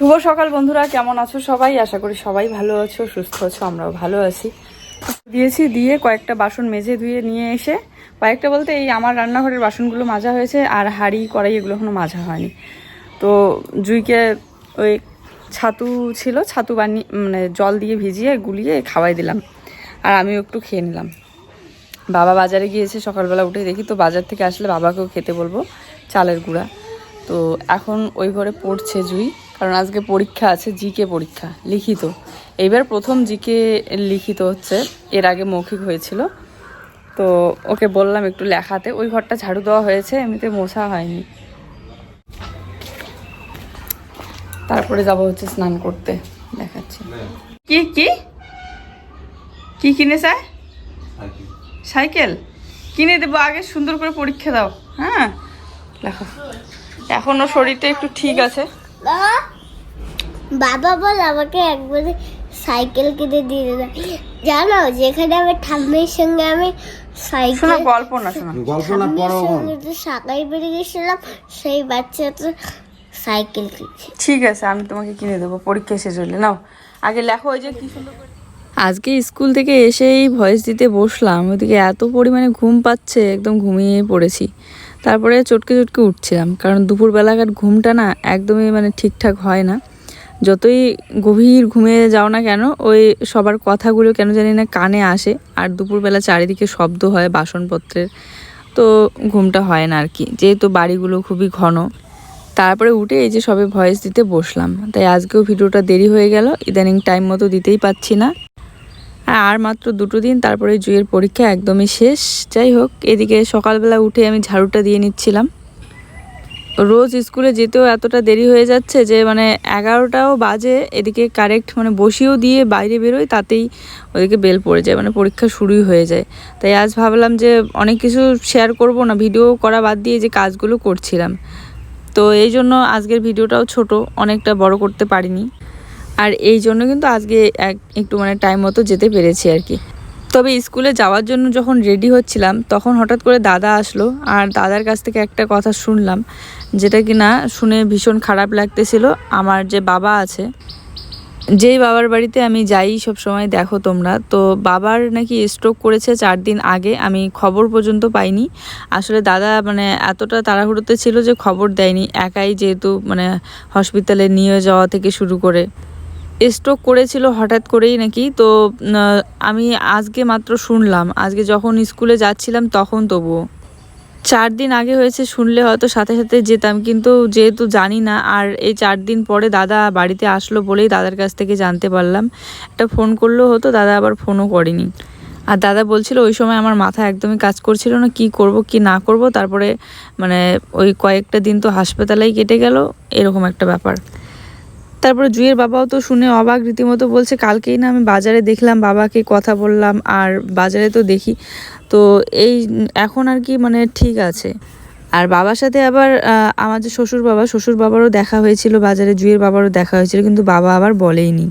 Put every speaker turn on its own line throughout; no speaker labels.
শুভ সকাল বন্ধুরা, কেমন আছো সবাই? আশা করি সবাই ভালো আছো, সুস্থ আছো, আমরাও ভালো আছি। দিয়ে কয়েকটা বাসন মেজে ধুয়ে নিয়ে এসে, কয়েকটা বলতে এই আমার রান্নাঘরের বাসনগুলো মাজা হয়েছে, আর হাঁড়ি কড়াই এগুলো এখনো মাজা হয়নি। তো জুইকে ওই ছাতু ছিল, ছাতু বানিয়ে মানে জল দিয়ে ভিজিয়ে গুলিয়ে খাওয়াই দিলাম, আর আমিও একটু খেয়ে নিলাম। বাবা বাজারে গিয়েছে, সকালবেলা উঠে দেখি তো বাজার থেকে আসলে বাবাকেও খেতে বলবো চালের গুঁড়া। তো এখন ওই ঘরে পড়ছে জুই, কারণ আজকে পরীক্ষা আছে, জিকে পরীক্ষা লিখিত। এইবার প্রথম জিকে লিখিত হচ্ছে, এর আগে মৌখিক হয়েছিল। তো ওকে বললাম একটু লেখাতে, ওই ঘরটা ঝাড়ু দেওয়া হয়েছে, এমনিতে মোছা হয়নি। তারপরে যাব হচ্ছে স্নান করতে, দেখাচ্ছি। কি কি কি কিনেছে? সাইকেল কিনে দেবো, আগে সুন্দর করে পরীক্ষা দাও। হ্যাঁ লেখো। এখনো শরীরটা একটু ঠিক আছে।
বাবা বল আমাকে একবারে সাইকেল কিনে দিয়ে দেয়। জানো যেখানে আমার ঠাম্মির সঙ্গে আমি সাইকেল
শোনো, গল্প না শোনো,
গল্প না পড়ো।
সাকাই বেরিয়ে গেছিলাম, সেই বাচ্চাটা সাইকেল কিনছে।
ঠিক আছে, আমি তোমাকে কিনে দেবো পরীক্ষা শেষ হলে। নাও আগে লেখো। ওই যে কি সুন্দর করে আজকে স্কুল থেকে এসেই ভয়েস দিতে বসলাম, ওইদিকে এত পরিমাণে ঘুম পাচ্ছে, একদম ঘুমিয়ে পড়েছি। তারপরে চটকে চটকে উঠছিলাম, কারণ দুপুরবেলাকার ঘুমটা না একদমই মানে ঠিকঠাক হয় না। যতই গভীর ঘুমিয়ে যাও না কেন, ওই সবার কথাগুলো কেন জানি না কানে আসে, আর দুপুরবেলা চারিদিকে শব্দ হয় বাসনপত্রের, তো ঘুমটা হয় না আর কি, যেহেতু বাড়িগুলো খুবই ঘন। তারপরে উঠে এই যে সবে ভয়েস দিতে বসলাম, তাই আজকেও ভিডিওটা দেরি হয়ে গেল, ইদানিং টাইম মতো দিতেই পাচ্ছি না। আর মাত্র 2 দিন, তারপরে জুয়ের পরীক্ষা একদমই শেষ। যাই হোক, এদিকে সকালবেলা উঠে আমি ঝাড়ুটা দিয়ে নিচ্ছিলাম। রোজ স্কুলে যেতেও এতটা দেরি হয়ে যাচ্ছে যে মানে 11টাও বাজে, এদিকে কারেক্ট মানে বসিয়েও দিয়ে বাইরে বেরোই, তাতেই ওদিকে বেল পড়ে যায়, মানে পরীক্ষা শুরুই হয়ে যায়। তাই আজ ভাবলাম যে অনেক কিছু শেয়ার করব না, ভিডিও করা বাদ দিয়ে যে কাজগুলো করছিলাম, তো এই জন্য আজকের ভিডিওটাও ছোট, অনেকটা বড় করতে পারিনি। আর এই জন্য কিন্তু আজকে একটু মানে টাইম মতো যেতে পেরেছি আর কি। তবে স্কুলে যাওয়ার জন্য যখন রেডি হচ্ছিলাম, তখন হঠাৎ করে দাদা আসলো, আর দাদার কাছ থেকে একটা কথা শুনলাম, যেটা কি না শুনে ভীষণ খারাপ লাগতেছিল। আমার যে বাবা আছে, যেই বাবার বাড়িতে আমি যাই সব সময়, দেখো তোমরা, তো বাবার নাকি স্ট্রোক করেছে 4 দিন আগে। আমি খবর পর্যন্ত পাইনি। আসলে দাদা মানে এতটা তাড়াহুড়োতে ছিল যে খবর দেয়নি, একাই যেহেতু মানে হসপিটালে নিয়ে যাওয়া থেকে শুরু করে। স্ট্রোক করেছিল হঠাৎ করেই নাকি। তো আমি আজকে মাত্র শুনলাম, আজকে যখন স্কুলে যাচ্ছিলাম তখন। তবুও 4 দিন আগে হয়েছে শুনলে হয়তো সাথে সাথে যেতাম, কিন্তু যেহেতু জানি না, আর এই 4 দিন পরে দাদা বাড়িতে আসলো বলেই দাদার কাছ থেকে জানতে পারলাম। একটা ফোন করলেও হতো, দাদা আবার ফোনও করেনি। আর দাদা বলছিল ওই সময় আমার মাথা একদমই কাজ করছিল না, কি করব কি না করব। তারপরে মানে ওই কয়েকটা দিন তো হাসপাতালেই কেটে গেল, এরকম একটা ব্যাপার। তারপরে জুয়ের বাবাও তো শুনে অবাক, রীতিমতো বলছে কালকেই না আমি বাজারে দেখলাম, বাবাকে কথা বললাম, আর বাজারে তো দেখি তো এই এখন আর কি মানে ঠিক আছে। আর বাবার সাথে আবার আমার যে শ্বশুর বাবারও দেখা হয়েছিল বাজারে, জুয়ের বাবারও দেখা হয়েছিল, কিন্তু বাবা আবার বলেইনি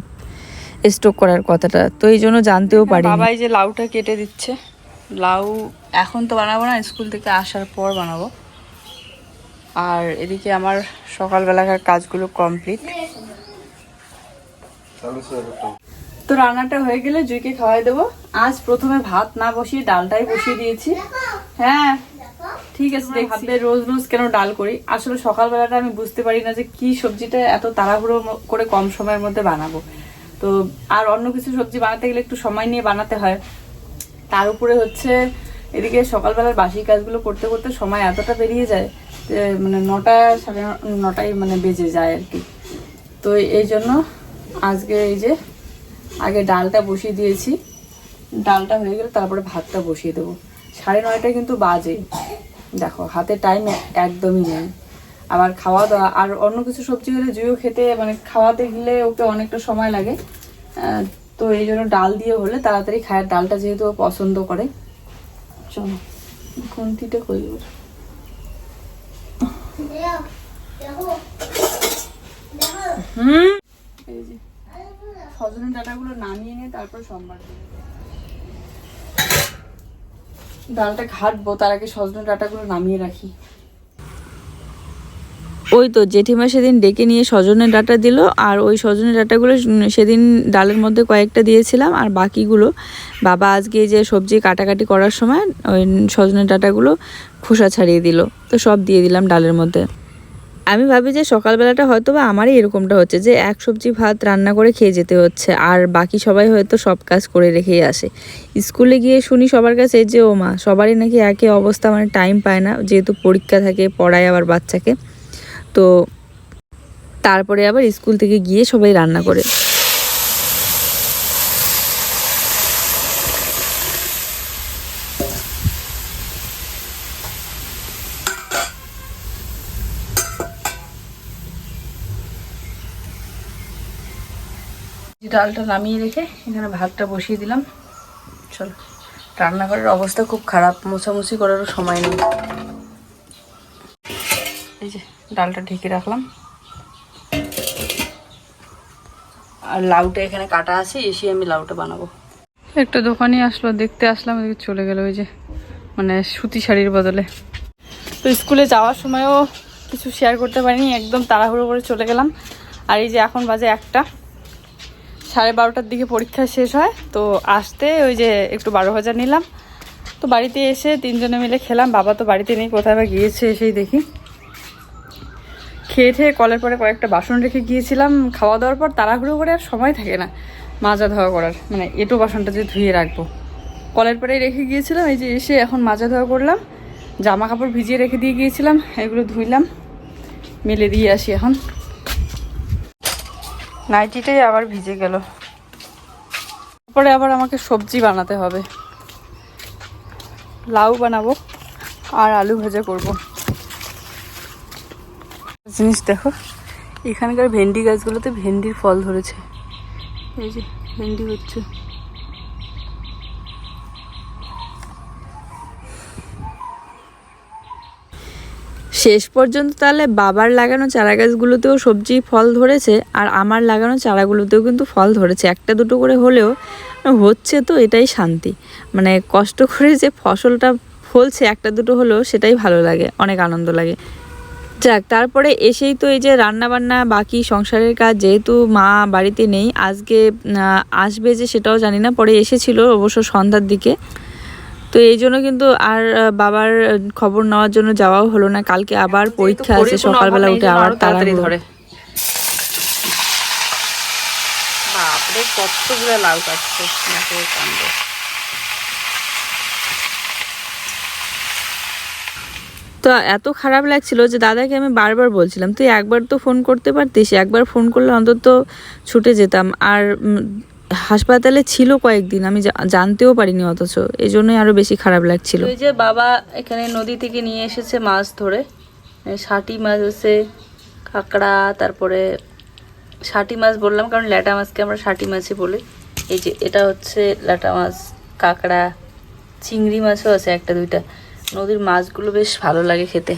স্ট্রোক করার কথাটা, তো এই জন্য জানতেও পারি। বাবাই যে লাউটা কেটে দিচ্ছে, লাউ এখন তো বানাবো না, স্কুল থেকে আসার পর বানাবো। আর এদিকে আমার সকালবেলাকার কাজগুলো কমপ্লিট। তো রান্নাটা হয়ে গেলে জুইকে খাওয়াই দেবো। আজ প্রথমে ভাত না বসিয়ে ডালটাই বসিয়ে দিয়েছি। হ্যাঁ ঠিক আছে, দেখবে রোজ রোজ কেন ডাল করি। আসলে সকালবেলাটা আমি বুঝতে পারি না যে কি সবজিটা এত তাড়াহুড়ো করে কম সময়ের মধ্যে বানাবো। তো আর অন্য কিছু সবজি বানাতে গেলে একটু সময় নিয়ে বানাতে হয়। তার উপরে হচ্ছে এদিকে সকালবেলার বাসি কাজগুলো করতে করতে সময় এতটা বেরিয়ে যায় যে মানে 9টা সাড়ে 9টায় মানে বেজে যায় আর কি। তো এই জন্য আজকে এই যে আগে ডালটা বসিয়ে দিয়েছি, ডালটা হয়ে গেলে তারপরে ভাতটা বসিয়ে দেবো। 9:30 কিন্তু বাজে, দেখো হাতে টাইম একদমই নেই। আবার খাওয়া দাওয়া আর অন্য কিছু সবজি হলে জুইও খেতে মানে খাওয়াতে গেলে ওকে অনেকটা সময় লাগে। তো এই জন্য ডাল দিয়ে হলে তাড়াতাড়ি খায়, ডালটা যেহেতু ও পছন্দ করে। চলো খুন্তিটা কই এই যে সজনে ডাঁটাগুলো নামিয়ে নিয়ে তারপর সোমবার ডালটা ঘাটবো, তার আগে সজনে ডাঁটাগুলো নামিয়ে রাখি। ওই তো জেঠিমা সেদিন ডেকে নিয়ে সজনের ডাঁটা দিল, আর ওই সজনের ডাঁটাগুলো সেদিন ডালের মধ্যে কয়েকটা দিয়েছিলাম, আর বাকিগুলো বাবা আজকে যে সবজি কাটাকাটি করার সময় ওই সজনের ডাঁটাগুলো খোসা ছাড়িয়ে দিল, তো সব দিয়ে দিলাম ডালের মধ্যে। আমি ভাবি যে সকালবেলাটা হয়তো বা আমারই এরকমটা হচ্ছে যে এক সবজি ভাত রান্না করে খেয়ে যেতে হচ্ছে, আর বাকি সবাই হয়তো সব কাজ করে রেখেই আসে। স্কুলে গিয়ে শুনি সবার কাছে যে ও মা সবারই নাকি একই অবস্থা, মানে টাইম পায় না, যেহেতু পরীক্ষা থাকে, পড়ায় আবার বাচ্চাকে, তো তারপরে আবার স্কুল থেকে গিয়ে সবাই রান্না করে। ডালটা নামিয়ে রেখে এখানে ভাতটা বসিয়ে দিলাম। চলো, রান্নাঘরের অবস্থা খুব খারাপ, মোছামুছি করারও সময় নেই। এই যে ডালটা ঢেকে রাখলাম, আর লাউটা এখানে কাটা আছে, এসে আমি লাউটা বানাবো। একটা দোকানে আসলো, দেখতে আসলাম, ওদিকে চলে গেল ওই যে মানে সুতি শাড়ির বদলে। তো স্কুলে যাওয়ার সময়ও কিছু শেয়ার করতে পারিনি, একদম তাড়াহুড়ো করে চলে গেলাম। আর এই যে এখন বাজে 1টা, 12:30টার দিকে পরীক্ষা শেষ হয়, তো আসতে ওই যে একটু 12 ভাজা নিলাম। তো বাড়িতে এসে 3 জনে মিলে খেলাম, বাবা তো বাড়িতে নেই, কোথায় বা গিয়েছে, এসেই দেখি। খেয়ে ঠেয়ে কলের পরে কয়েকটা বাসন রেখে গিয়েছিলাম, খাওয়া দাওয়ার পর তাড়াহুড়ো করে আর সময় থাকে না মাজা ধোয়া করার, মানে এটো বাসনটা যে ধুয়ে রাখবো, কলের পরেই রেখে গিয়েছিলাম। এই যে এসে এখন মাজা ধোয়া করলাম, জামা কাপড় ভিজিয়ে রেখে দিয়ে গিয়েছিলাম, এগুলো ধুইলাম, মেলে দিয়ে আসি। এখন নাইটিটাই আবার ভিজে গেল। তারপরে আবার আমাকে সবজি বানাতে হবে, লাউ বানাবো আর আলু ভাজা করব। জিনিস দেখো, এখানকার ভেন্ডি গাছগুলোতে ভেন্ডির ফল ধরেছে, এই যে ভেন্ডি হচ্ছে। শেষ পর্যন্ত তাহলে বাবার লাগানো চারা গাছগুলোতেও সবজি ফল ধরেছে, আর আমার লাগানো চারাগুলোতেও কিন্তু ফল ধরেছে, একটা দুটো করে হলেও হচ্ছে, তো এটাই শান্তি। মানে কষ্ট করে যে ফসলটা ফলছে একটা দুটো হলেও সেটাই ভালো লাগে, অনেক আনন্দ লাগে। যাক, তারপরে এসেই তো এই যে রান্না বান্না বাকি সংসারের কাজ, যেহেতু মা বাড়িতে নেই আজকে, আসবে যে সেটাও জানি না, পরে এসেছিল অবশ্য সন্ধ্যার দিকে, তো এই জন্য কিন্তু আর বাবার খবর নেওয়ার জন্য যাওয়াও হলো না। কালকে আবার পরীক্ষা আছে, সকালবেলা উঠে আবার তাড়াতাড়ি ধরে। বাপরে কতগুলো লাউ কাটছে, নাকের কাণ্ডে। তো এত খারাপ লাগছিল যে দাদাকে আমি বারবার বলছিলাম তুই একবার তো ফোন করতে পারতিস, একবার ফোন করলে অন্তত ছুটে যেতাম। আর হাসপাতালে ছিল কয়েকদিন, আমি জানতেও পারিনি, অথচ এই জন্যই আরো বেশি খারাপ লাগছিল। ওই যে বাবা এখানে নদী থেকে নিয়ে এসেছে মাছ ধরে, ষাটি মাছ আছে, কাঁকড়া, তারপরে ষাটি মাছ বললাম কারণ ল্যাটা মাছকে আমরা ষাটি মাছই বলি। এই যে এটা হচ্ছে ল্যাটা মাছ, কাঁকড়া, চিংড়ি মাছও আছে একটা দুইটা। নদীর মাছগুলো বেশ ভালো লাগে খেতে।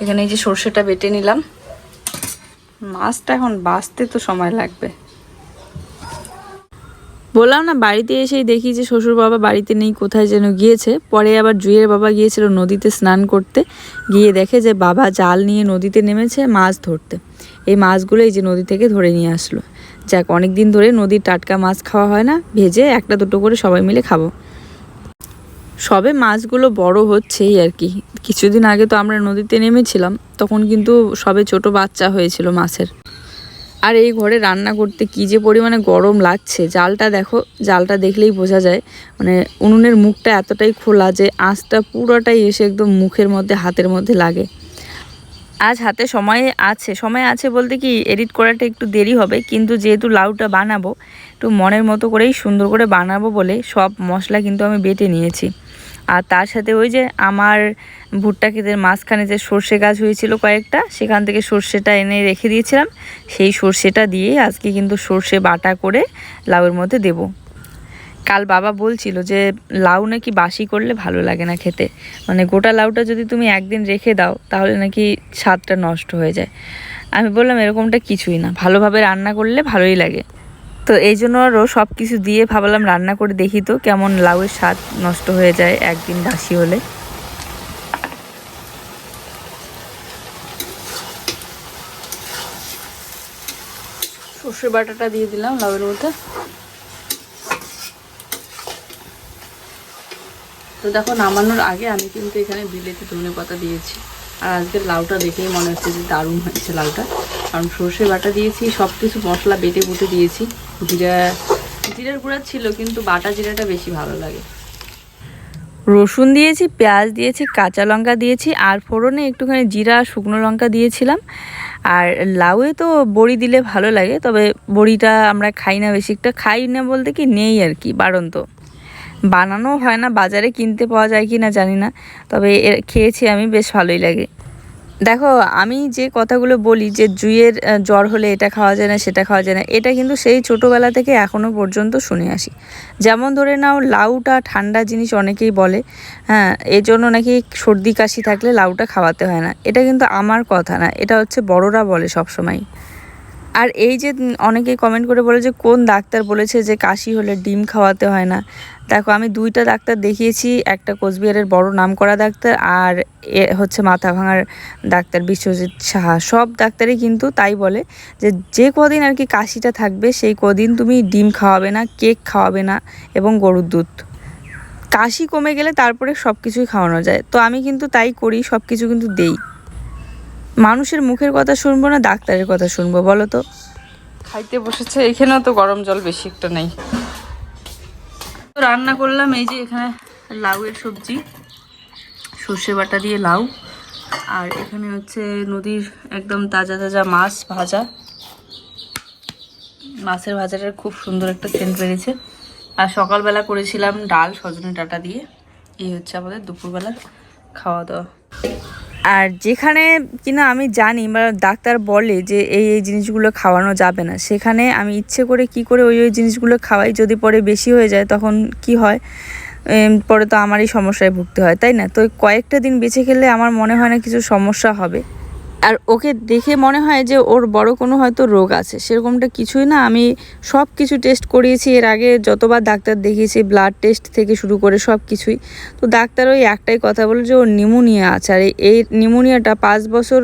এখানে এই যে সর্ষেটা বেটে নিলাম, মাছটা এখন বাছতে তো সময় লাগবে। বললাম না, বাড়িতে এসেই দেখি যে শ্বশুর বাবা বাড়িতে নেই, কোথায় যেন গিয়েছে। পরে আবার জুয়ের বাবা গিয়েছিল নদীতে স্নান করতে, গিয়ে দেখে যে বাবা জাল নিয়ে নদীতে নেমেছে মাছ ধরতে। এই মাছগুলো এই যে নদী থেকে ধরে নিয়ে আসলো। যাক, অনেক দিন ধরে নদীর টাটকা মাছ খাওয়া হয় না, ভেজে একটা দুটো করে সবাই মিলে খাবো। সবে মাছগুলো বড় হচ্ছেই আর কি। কিছুদিন আগে তো আমরা নদীতে নেমেছিলাম, তখন কিন্তু সবে ছোট বাচ্চা হয়েছিল মাছের। আর এই ঘরে রান্না করতে কী যে পরিমাণে গরম লাগছে, জালটা দেখো, জালটা দেখলেই বোঝা যায়, মানে উনুনের মুখটা এতটাই খোলা যে আঁচটা পুরোটাই এসে একদম মুখের মধ্যে, হাতের মধ্যে লাগে। আজ হাতে সময় আছে বলতে কি এডিট করাটা একটু দেরি হবে, কিন্তু যেহেতু লাউটা বানাবো একটু মনের মতো করেই সুন্দর করে বানাবো বলে সব মশলা কিন্তু আমি বেটে নিয়েছি। আর তার সাথে ওই যে আমার ভুট্টা ক্ষেতের মাঝখানে যে সর্ষে গাছ হয়েছিল কয়েকটা, সেখান থেকে সর্ষেটা এনে রেখে দিয়েছিলাম, সেই সর্ষেটা দিয়ে আজকে কিন্তু সর্ষে বাটা করে লাউয়ের মধ্যে দেব। কাল বাবা বলছিল যে লাউ নাকি বাসি করলে ভালো লাগে না খেতে, মানে গোটা লাউটা যদি তুমি একদিন রেখে দাও তাহলে নাকি স্বাদটা নষ্ট হয়ে যায়। আমি বললাম এরকমটা কিছুই না, ভালোভাবে রান্না করলে ভালোই লাগে। তো এই জন্য আরও সব কিছু দিয়ে ভাবলাম রান্না করে দেখি তো কেমন লাউয়ের স্বাদ নষ্ট হয়ে যায় একদিন বাসি হলে। সর্ষে বাটাটা দিয়ে দিলাম লাউয়ের মধ্যে। তো দেখো নামানোর আগে আমি কিন্তু এখানে বিলেতি ধনেপাতা দিয়েছি। আর আজকের লাউটা দেখেই মনে হচ্ছে যে দারুণ হয়েছে লাউটা, কারণ সর্ষে বাটা দিয়েছি, সব কিছু মশলা বেটে বুটে দিয়েছি। জিরার গুঁড়া ছিল কিন্তু বাটা জিরাটা বেশি ভালো লাগে। রসুন দিয়েছি, পেঁয়াজ দিয়েছি, কাঁচা লঙ্কা দিয়েছি, আর ফোড়নে একটুখানি জিরা আর শুকনো লঙ্কা দিয়েছিলাম। আর লাউয়ে তো বড়ি দিলে ভালো লাগে, তবে বড়িটা আমরা খাই না, বেশি একটা খাই না বলতে কি নেই আর কি, বাড়ন্ত বানানো হয় না, বাজারে কিনতে পাওয়া যায় কি না জানি না, তবে খেয়েছি আমি, বেশ ভালোই লাগে। দেখো আমি যে কথাগুলো বলি যে জুঁইয়ের জ্বর হলে এটা খাওয়া যায় না সেটা খাওয়া যায় না, এটা কিন্তু সেই ছোটোবেলা থেকে এখনও পর্যন্ত শুনে আসি। যেমন ধরে নাও লাউটা ঠান্ডা জিনিস অনেকেই বলে, হ্যাঁ, এর জন্য নাকি সর্দি কাশি থাকলে লাউটা খাওয়াতে হয় না, এটা কিন্তু আমার কথা না, এটা হচ্ছে বড়রা বলে সবসময়। আর এই যে অনেকেই কমেন্ট করে বলে যে কোন ডাক্তার বলেছে যে কাশি হলে ডিম খাওয়াতে হয় না। দেখো আমি 2টা ডাক্তার দেখিয়েছি, একটা কোচবিহারের বড় নামকরা ডাক্তার, আর হচ্ছে মাথা ভাঙার ডাক্তার বিশ্বজিৎ সাহা। সব ডাক্তারই কিন্তু তাই বলে যে যে কদিন আর কি কাশিটা থাকবে সেই কদিন তুমি ডিম খাওয়াবে না, কেক খাওয়াবে না, এবং গরুর দুধ। কাশি কমে গেলে তারপরে সব কিছুই খাওয়ানো যায়। তো আমি কিন্তু তাই করি, সব কিছু কিন্তু দেই। মানুষের মুখের কথা শুনবো না ডাক্তারের কথা শুনবো, বলো তো? খাইতে বসেছে, এখানেও তো গরম জল বেশি একটা নেই। তো রান্না করলাম এই যে এখানে লাউয়ের সবজি, সর্ষে বাটা দিয়ে লাউ, আর এখানে হচ্ছে নদীর একদম তাজা তাজা মাছ ভাজা। মাছের ভাজাটার খুব সুন্দর একটা সেন্ট বেরিয়েছে। আর সকালবেলা করেছিলাম ডাল সজনে ডাঁটা দিয়ে। এই হচ্ছে আমাদের দুপুরবেলার খাওয়া দাওয়া। আর যেখানে কিনা আমি জানি বা ডাক্তার বলে যে এই জিনিসগুলো খাওয়ানো যাবে না, সেখানে আমি ইচ্ছে করে কি করে ওই জিনিসগুলো খাওয়াই, যদি পরে বেশি হয়ে যায় তখন কি হয়, পরে তো আমারই সমস্যায় ভুগতে হয়, তাই না? তো কয়েকটা দিন বেঁচে খেলে আমার মনে হয় না কিছু সমস্যা হবে। আর ওকে দেখে মনে হয় যে ওর বড় কোনো হয়তো রোগ আছে, সেরকমটা কিছুই না। আমি সব কিছু টেস্ট করিয়েছি এর আগে, যতবার ডাক্তার দেখিয়েছি, ব্লাড টেস্ট থেকে শুরু করে সব কিছুই। তো ডাক্তার ওই একটাই কথা বলে যে ওর নিউমোনিয়া আছে, আর এই নিউমোনিয়াটা 5 বছর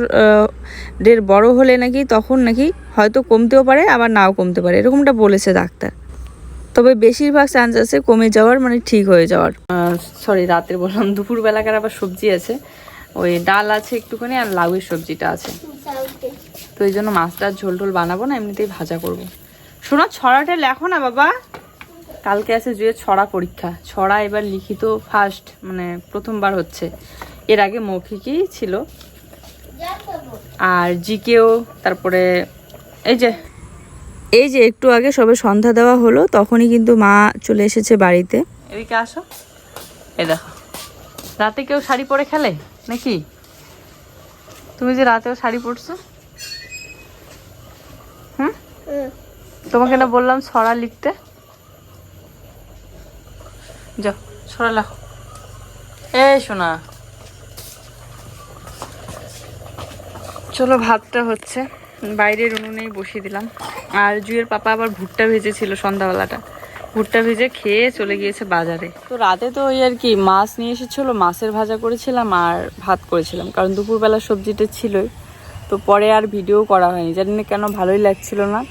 বড় হলে নাকি তখন নাকি হয়তো কমতেও পারে আবার নাও কমতে পারে, এরকমটা বলেছে ডাক্তার। তবে বেশিরভাগ চান্স আছে কমে যাওয়ার, মানে ঠিক হয়ে যাওয়ার। সরি, রাতের বললাম, দুপুরবেলাকার আবার সবজি আছে, ওই ডাল আছে একটুখানি, আর লাউয়ের সবজিটা আছে। তো এই জন্য মাছটার ঝোল টোল বানাবো না, এমনিতেই ভাজা করবো। শোনো, ছড়াটা লেখো না বাবা, কালকে আছে জুয়ের ছড়া পরীক্ষা। ছড়া এবার লিখিত ফার্স্ট, মানে প্রথমবার হচ্ছে, এর আগে মৌখিকই ছিল, আর জিকেও। তারপরে এই যে একটু আগে সবে সন্ধ্যা দেওয়া হলো, তখনই কিন্তু মা চলে এসেছে বাড়িতে। এদিকে আসো, এই দেখো, রাতে কেউ শাড়ি পরে খেলে নাকি? তুমি যে রাতেও শাড়ি পরছো, তোমাকে না বললাম ছড়া লিখতে, যাও ছড়া লেখো। এই শোনা, চলো ভাতটা হচ্ছে, বাইরের উনুনেই বসিয়ে দিলাম। আর জুয়ের পাপা আবার ভুট্টা ভেজেছিল সন্ধ্যাবেলাটা, ভুট্টা ভেজে খেয়ে চলে গিয়েছে বাজারে। তো রাতে তো ওই আর কি মাছ নিয়ে এসেছিলো, মাছের ভাজা করেছিলাম আর ভাত করেছিলাম, কারণ দুপুরবেলা সবজিটা ছিলই। তো পরে আর ভিডিও করা হয়নি, জানি না কেন, ভালোই লাগছিল না।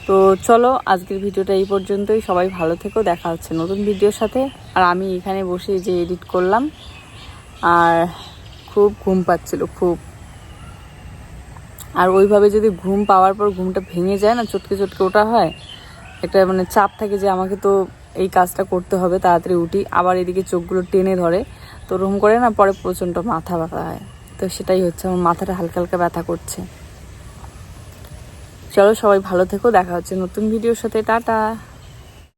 তো চলো আজকের ভিডিওটা এই পর্যন্তই। সবাই ভালো থেকো, দেখা হচ্ছে নতুন ভিডিওর সাথে। আর আমি এখানে বসে যে এডিট করলাম, আর খুব ঘুম পাচ্ছিল খুব। আর ওইভাবে যদি ঘুম পাওয়ার পর ঘুমটা ভেঙে যায় না, চটকে চটকে ওঠা হয়, একটা মানে চাপ থাকে যে আমাকে তো এই কাজটা করতে হবে, তাড়াতাড়ি উঠি। আবার এদিকে চোখগুলো টেনে ধরে, তো ওরকম করে না পরে প্রচণ্ড মাথা ব্যথা হয়। তো সেটাই হচ্ছে, আমার মাথাটা হালকা হালকা ব্যথা করছে। চলো সবাই ভালো থেকো, দেখা হচ্ছে নতুন ভিডিওর সাথে, টাটা।